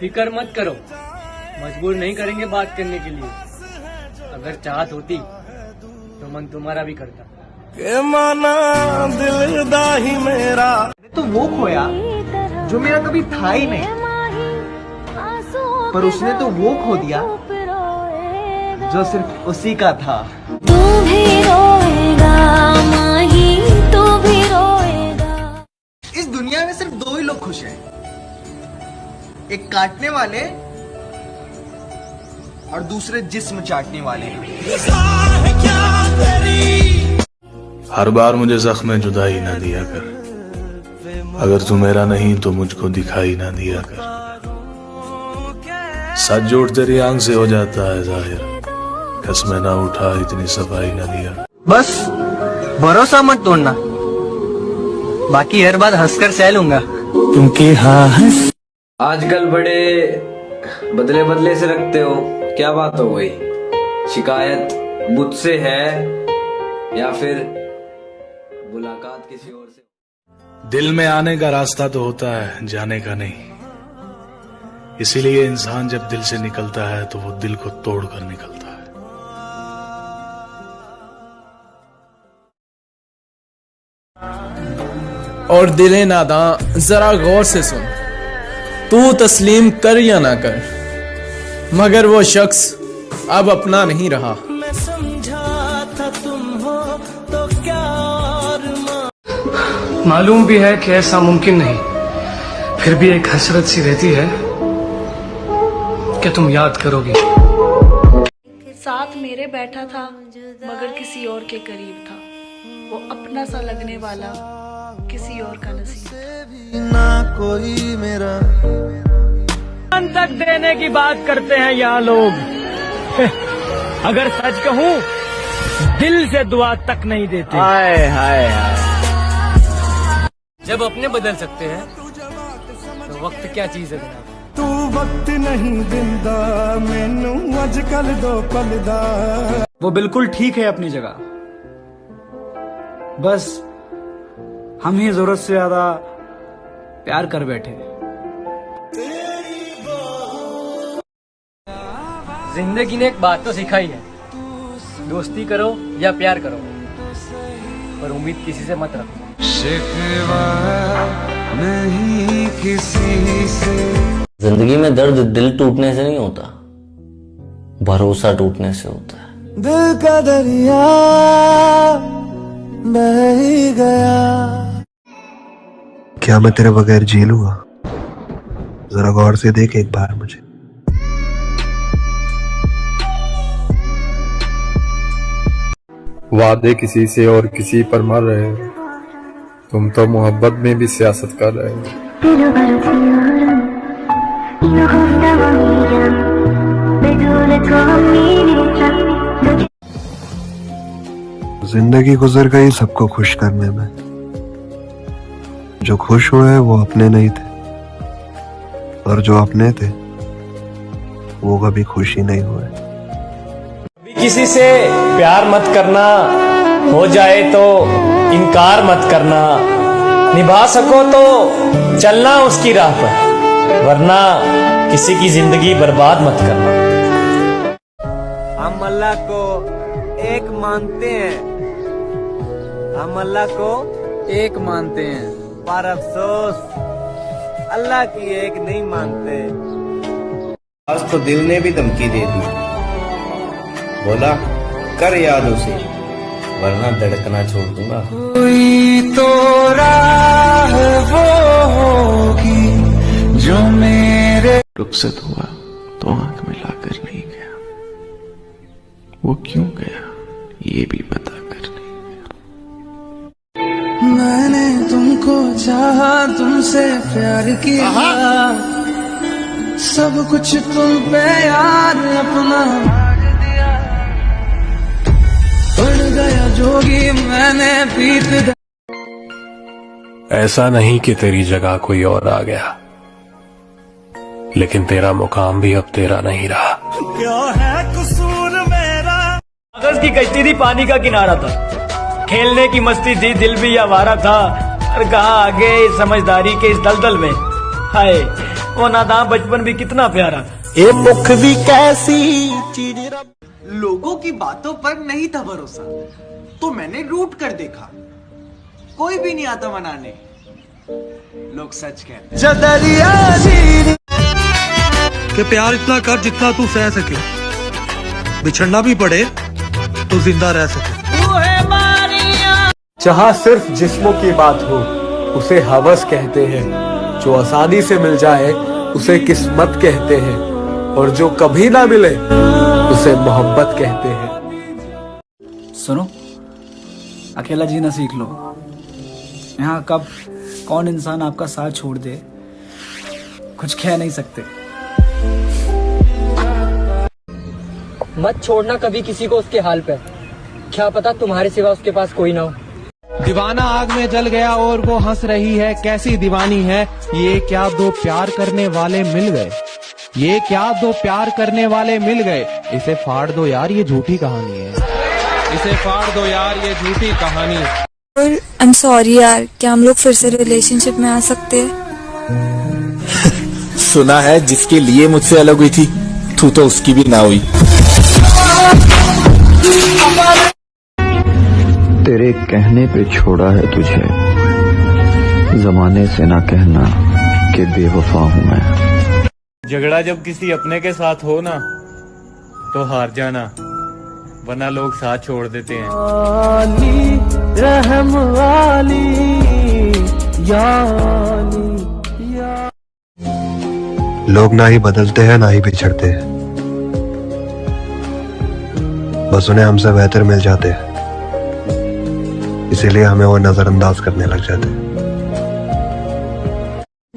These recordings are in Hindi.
फिक्र मत करो, मजबूर नहीं करेंगे बात करने के लिए। अगर चाहत होती तो मन तुम्हारा भी करता। के माना दिल दा ही मेरा, तो वो खोया जो मेरा कभी था ही नहीं, पर उसने तो वो खो दिया जो सिर्फ उसी का था। तू भी रोएगा माही, तू भी रोएगा। इस दुनिया में सिर्फ दो ही लोग खुश हैं, एक काटने वाले और दूसरे जिस्म चाटने वाले। हर बार मुझे जख्म जुदाई ना दिया कर, अगर तू मेरा नहीं तो मुझको दिखाई ना दिया कर। सच जोड़ तेरी आंख से हो जाता है जाहिर, कसमें ना उठा इतनी सफाई ना दिया। बस भरोसा मत तोड़ना, बाकी हर बात हंसकर सह लूंगा। क्योंकि हाँ आजकल बड़े बदले बदले से रखते हो, क्या बात हो गई? शिकायत मुझसे है या फिर मुलाकात किसी और से? दिल में आने का रास्ता तो होता है, जाने का नहीं। इसीलिए इंसान जब दिल से निकलता है तो वो दिल को तोड़ कर निकलता है। और दिले नादां जरा गौर से सुन, तू तस्लीम कर या ना कर, मगर वो शख्स अब अपना नहीं रहा। मैं समझा था तुम हो तो क्या और मालूम भी है कि ऐसा मुमकिन नहीं, फिर भी एक हसरत सी रहती है कि तुम याद करोगी। साथ मेरे बैठा था मगर किसी और के करीब था, वो अपना सा लगने वाला किसी और का नसीब ना कोई मेरा। तक देने की बात करते हैं यहाँ लोग। अगर सच कहूँ दिल से दुआ तक नहीं देते। हाय हाय हाय। जब अपने बदल सकते हैं तो वक्त क्या चीज है जनाब? तू वक्त नहीं दिंदा मैनू अजकल दो पलदा। वो बिल्कुल ठीक है अपनी जगह, बस हम ही जरूरत से ज्यादा प्यार कर बैठे। जिंदगी ने एक बात तो सिखाई है, दोस्ती करो या प्यार करो, पर उम्मीद किसी से मत रखो। शिकवा नहीं किसी से। जिंदगी में दर्द दिल टूटने से नहीं होता, भरोसा टूटने से होता है। दिल का दरिया बह ही गया। क्या मैं तेरे बगैर जी लूंगा? जरा गौर से देख एक बार मुझे। वादे किसी से और किसी पर मर रहे हो, तुम तो मोहब्बत में भी सियासत कर रहे हो। जिंदगी गुजर गई सबको खुश करने में, जो खुश हुए वो अपने नहीं थे, और जो अपने थे वो कभी खुश ही नहीं हुए। किसी से प्यार मत करना, हो जाए तो इनकार मत करना, निभा सको तो चलना उसकी राह पर, वरना किसी की जिंदगी बर्बाद मत करना। हम अल्लाह को एक मानते हैं, हम अल्लाह को एक मानते हैं, पर अफसोस अल्लाह की एक नहीं मानते। आज तो दिल ने भी धमकी दे दी, बोला कर याद उसे वरना धड़कना छोड़ दूंगा। कोई तो राह वो होगी जो मेरे। रुखसत हुआ तो आंख मिलाकर नहीं गया, वो क्यों गया ये भी पता कर नहीं गया। मैंने तुमको चाहा, तुमसे प्यार किया, सब कुछ तुम पे यार अपना उड़ गया जोगी मैंने पीत। ऐसा नहीं कि तेरी जगह कोई और आ गया, लेकिन तेरा मुकाम भी अब तेरा नहीं रहा। क्या है कसूर मेरा? कागज की कश्ती थी, पानी का किनारा था, खेलने की मस्ती थी, दिल भी आवारा था, और कहाँ आगे समझदारी के इस दलदल में। हाय वो नादान बचपन भी कितना प्यारा था। ये मुख भी कैसी चीज। लोगों की बातों पर नहीं था भरोसा, तो मैंने रूट कर देखा। कोई भी नहीं आता मनाने, लोग सच कहते। कि प्यार इतना कर जितना तू सह सके, बिछड़ना भी पड़े तो जिंदा रह सके। जहाँ सिर्फ जिस्मों की बात हो उसे हवस कहते हैं, जो आसानी से मिल जाए उसे किस्मत कहते हैं, और जो कभी ना मिले उसे मोहब्बत कहते हैं। सुनो, अकेला जीना सीख लो। यहाँ कब कौन इंसान आपका साथ छोड़ दे कुछ कह नहीं सकते। मत छोड़ना कभी किसी को उसके हाल पे, क्या पता तुम्हारे सिवा उसके पास कोई ना हो। दीवाना आग में जल गया और वो हंस रही है, कैसी दीवानी है ये, क्या दो प्यार करने वाले मिल गए, ये क्या दो प्यार करने वाले मिल गए। इसे फाड़ दो यार, ये झूठी कहानी है, इसे फाड़ दो यार, ये झूठी कहानी। आई एम सॉरी यार, क्या हम लोग फिर से रिलेशनशिप में आ सकते हैं? सुना है जिसके लिए मुझसे अलग हुई थी तू तो उसकी भी ना हुई। तेरे कहने पे छोड़ा है तुझे, जमाने से ना कहना कि बेवफा हूँ मैं। झगड़ा जब किसी अपने के साथ हो ना तो हार जाना, वरना लोग साथ छोड़ देते हैं। रहम वाली लोग ना ही बदलते हैं ना ही बिछड़ते हैं, बस उन्हें हमसे बेहतर मिल जाते हैं, इसीलिए हमें वो नजरअंदाज करने लग जाते हैं।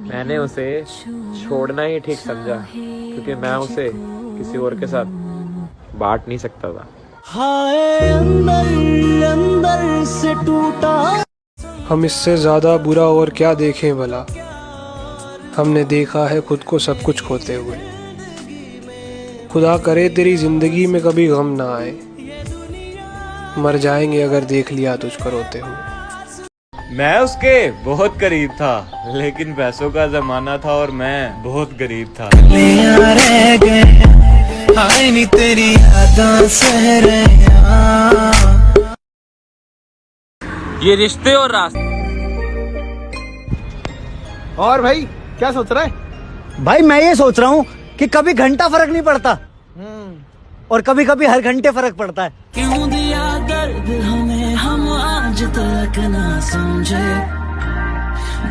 मैंने उसे छोड़ना ही ठीक समझा, क्योंकि मैं उसे किसी और के साथ बांट नहीं सकता था। हाय अंदर अंदर से टूटा। हम इससे ज्यादा बुरा और क्या देखें भला, हमने देखा है खुद को सब कुछ खोते हुए। खुदा करे तेरी जिंदगी में कभी गम ना आए, मर जाएंगे अगर देख लिया तुझको रोते हुए। मैं उसके बहुत करीब था, लेकिन पैसों का जमाना था और मैं बहुत गरीब था। रह गए हाय नी तेरी यादां सह रहे। ये रिश्ते और रास्ते। और भाई क्या सोच रहा है? भाई मैं ये सोच रहा हूँ कि कभी घंटा फर्क नहीं पड़ता और कभी कभी हर घंटे फर्क पड़ता है। क्यों दिया दर्द हमें हम आज तक ना समझे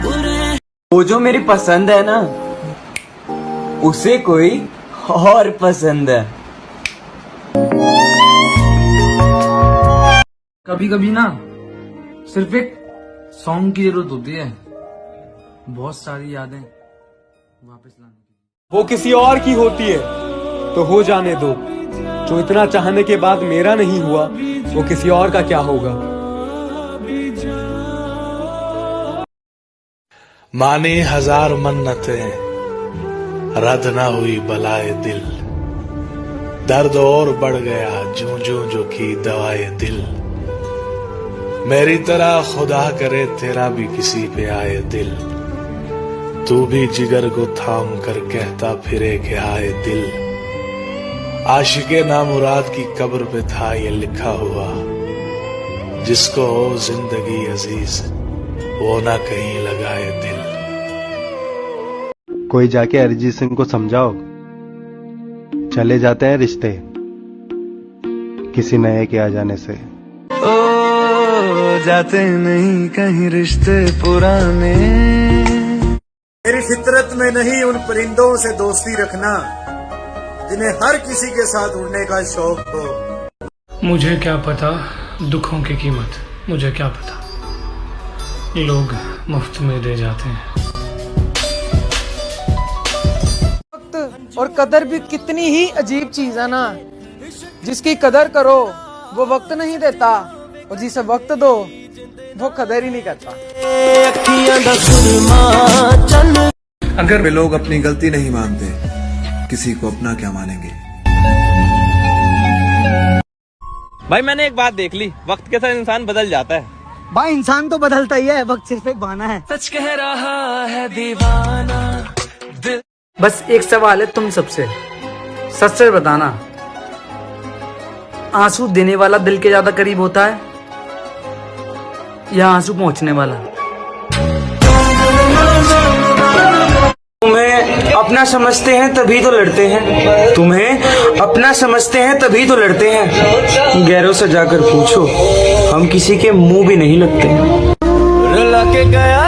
बुरे। वो जो मेरी पसंद है ना, उसे कोई और पसंद है। कभी कभी ना सिर्फ एक सॉन्ग की जरूरत होती है, बहुत सारी यादें वापस लाने की। वो किसी और की होती है तो हो जाने दो, जो इतना चाहने के बाद मेरा नहीं हुआ वो किसी और का क्या होगा। माने हजार मन्नतें, रद्द ना हुई बलाए दिल, दर्द और बढ़ गया जूं जूं जो की दवाए दिल। मेरी तरह खुदा करे तेरा भी किसी पे आए दिल, तू भी जिगर को थाम कर कहता फिरे कि आए दिल। आशिके नामुराद की कब्र पे था ये लिखा हुआ, जिसको हो जिंदगी अजीज वो ना कहीं लगाए दिल। कोई जाके अरिजीत सिंह को समझाओ, चले जाते हैं रिश्ते किसी नए के आ जाने से। जाते नहीं कहीं रिश्ते पुराने। मेरी फितरत में नहीं उन परिंदों से दोस्ती रखना जिन्हें हर किसी के साथ उड़ने का शौक हो। मुझे क्या पता दुखों की कीमत, मुझे क्या पता लोग मुफ्त में दे जाते हैं। वक्त और कदर भी कितनी ही अजीब चीज है ना, जिसकी कदर करो वो वक्त नहीं देता, और जिसे वक्त दो वो कदर ही नहीं करता। अगर वे लोग अपनी गलती नहीं मानते, किसी को अपना क्या मानेंगे। भाई मैंने एक बात देख ली, वक्त के साथ इंसान बदल जाता है। भाई इंसान तो बदलता ही है, वक्त सिर्फ एक बहाना है। सच कह रहा है दीवाना। बस एक सवाल है तुम सबसे, सच सच बताना, आंसू देने वाला दिल के ज्यादा करीब होता है या आंसू पहुंचने वाला? तुम्हें अपना समझते हैं तभी तो लड़ते हैं, तुम्हें अपना समझते हैं तभी तो लड़ते हैं। गैरों से जाकर पूछो, हम किसी के मुंह भी नहीं लगते। रुला के गया